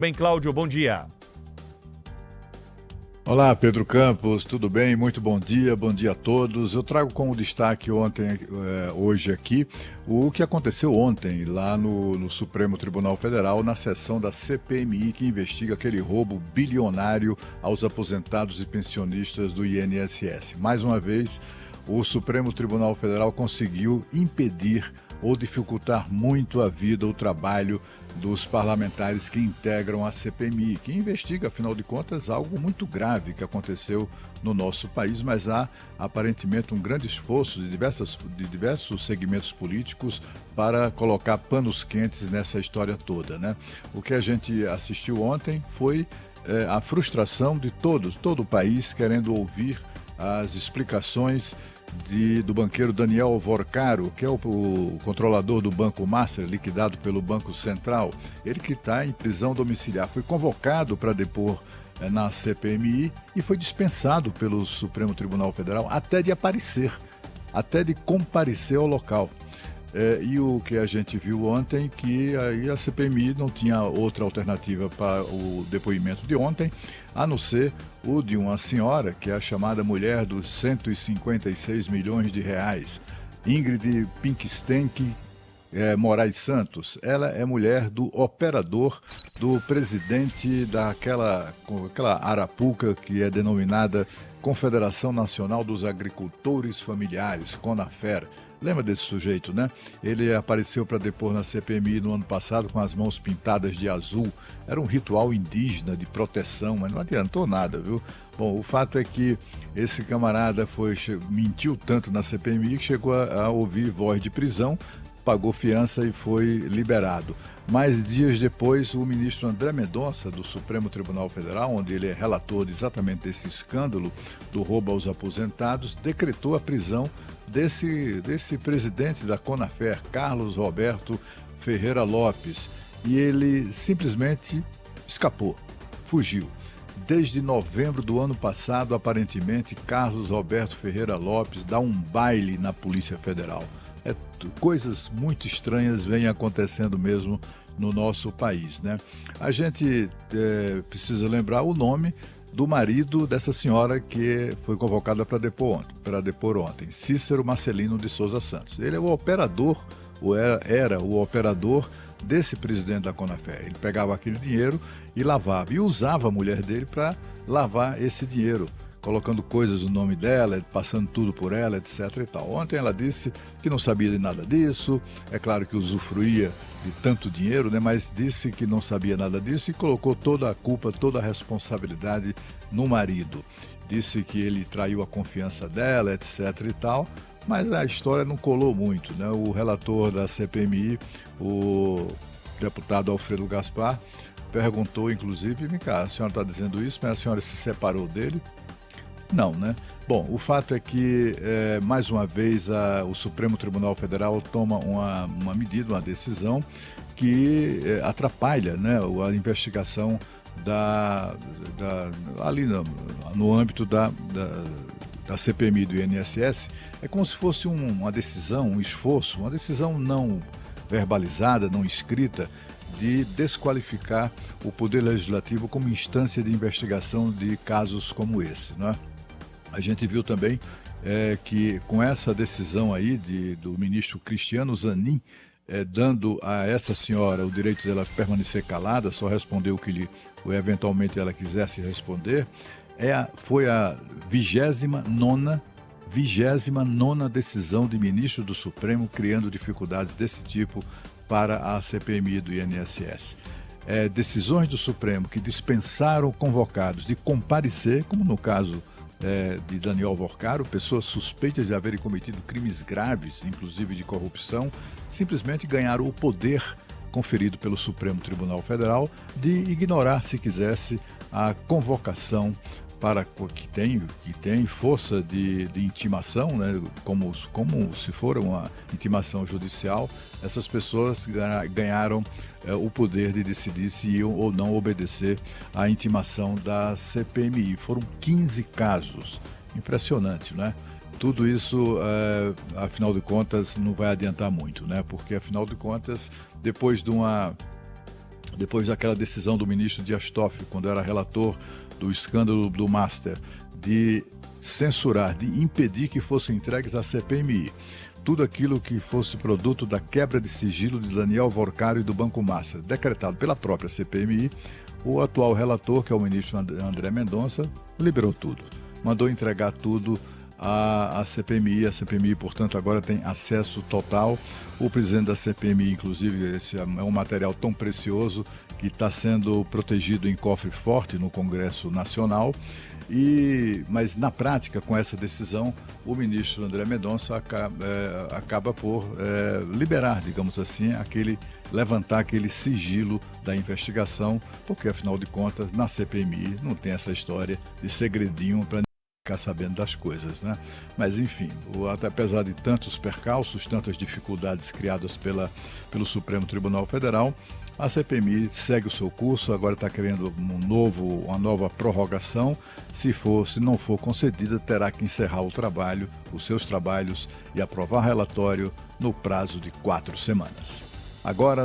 Bem, Cláudio, bom dia. Olá, Pedro Campos, tudo bem? Muito bom dia a todos. Eu trago como destaque hoje aqui, o que aconteceu ontem lá no Supremo Tribunal Federal, na sessão da CPMI, que investiga aquele roubo bilionário aos aposentados e pensionistas do INSS. Mais uma vez, o Supremo Tribunal Federal conseguiu impedir ou dificultar muito a vida, o trabalho dos parlamentares que integram a CPMI, que investiga, afinal de contas, algo muito grave que aconteceu no nosso país, mas há aparentemente um grande esforço de diversos segmentos políticos para colocar panos quentes nessa história toda, né? O que a gente assistiu ontem foi a frustração de todo o país querendo ouvir as explicações do banqueiro Daniel Vorcaro, que é o controlador do Banco Master, liquidado pelo Banco Central. Ele que está em prisão domiciliar. Foi convocado para depor na CPMI e foi dispensado pelo Supremo Tribunal Federal até de comparecer ao local. E o que a gente viu ontem, que aí a CPMI não tinha outra alternativa para o depoimento de ontem, a não ser o de uma senhora, que é a chamada mulher dos 156 milhões de reais, Ingrid Pinkstenk Moraes Santos. Ela é mulher do operador do presidente aquela arapuca que é denominada Confederação Nacional dos Agricultores Familiares, CONAFER. Lembra desse sujeito, né? Ele apareceu para depor na CPMI no ano passado com as mãos pintadas de azul. Era um ritual indígena de proteção, mas não adiantou nada, viu? Bom, o fato é que esse camarada mentiu tanto na CPMI que chegou a ouvir voz de prisão, pagou fiança e foi liberado. Mas dias depois, o ministro André Mendonça, do Supremo Tribunal Federal, onde ele é relator exatamente desse escândalo do roubo aos aposentados, decretou a prisão desse presidente da CONAFER, Carlos Roberto Ferreira Lopes. E ele simplesmente escapou, fugiu. Desde novembro do ano passado, aparentemente, Carlos Roberto Ferreira Lopes dá um baile na Polícia Federal. Coisas muito estranhas vêm acontecendo mesmo no nosso país, né? A gente precisa lembrar o nome do marido dessa senhora que foi convocada para depor ontem, Cícero Marcelino de Souza Santos. Ele é o operador, era o operador desse presidente da CONAFER. Ele pegava aquele dinheiro e lavava, e usava a mulher dele para lavar esse dinheiro, colocando coisas no nome dela, passando tudo por ela, etc. e tal. Ontem ela disse que não sabia de nada disso, é claro que usufruía de tanto dinheiro, né? Mas disse que não sabia nada disso e colocou toda a culpa, toda a responsabilidade no marido. Disse que ele traiu a confiança dela, etc. e tal, mas a história não colou muito, né? O relator da CPMI, o deputado Alfredo Gaspar, perguntou, inclusive, vem cá, a senhora está dizendo isso, mas a senhora se separou dele? Não, né? Bom, o fato é que, mais uma vez, o Supremo Tribunal Federal toma uma medida, uma decisão que atrapalha, né, a investigação ali no âmbito da CPMI do INSS. É como se fosse uma decisão, um esforço, uma decisão não verbalizada, não escrita, de desqualificar o Poder Legislativo como instância de investigação de casos como esse, não é? A gente viu também que com essa decisão aí do ministro Cristiano Zanin, dando a essa senhora o direito dela permanecer calada, só responder o que eventualmente ela quisesse responder, foi a 29ª decisão de ministro do Supremo criando dificuldades desse tipo para a CPMI do INSS. Decisões do Supremo que dispensaram convocados de comparecer, como no caso de Daniel Vorcaro, pessoas suspeitas de haverem cometido crimes graves, inclusive de corrupção, simplesmente ganharam o poder conferido pelo Supremo Tribunal Federal de ignorar, se quisesse, a convocação para que tem força de intimação, né, como se for uma intimação judicial. Essas pessoas ganharam o poder de decidir se iam ou não obedecer à intimação da CPMI. Foram 15 casos. Impressionante, né? Tudo isso, afinal de contas, não vai adiantar muito, né? Porque, afinal de contas, depois de uma depois daquela decisão do ministro Dias Toffoli, quando era relator do escândalo do Master, de censurar, de impedir que fossem entregues à CPMI tudo aquilo que fosse produto da quebra de sigilo de Daniel Vorcário e do Banco Master, decretado pela própria CPMI, o atual relator, que é o ministro André Mendonça, liberou tudo, mandou entregar tudo à CPMI. A CPMI, portanto, agora tem acesso total. O presidente da CPMI, inclusive, esse é um material tão precioso que está sendo protegido em cofre forte no Congresso Nacional. Mas na prática, com essa decisão, o ministro André Mendonça acaba por liberar, digamos assim, levantar aquele sigilo da investigação, porque afinal de contas, na CPMI não tem essa história de segredinho para ficar sabendo das coisas, né? Mas enfim, apesar de tantos percalços, tantas dificuldades criadas pelo Supremo Tribunal Federal, a CPMI segue o seu curso, agora está querendo uma nova prorrogação. Se não for concedida, terá que encerrar os seus trabalhos e aprovar relatório no prazo de 4 semanas. Agora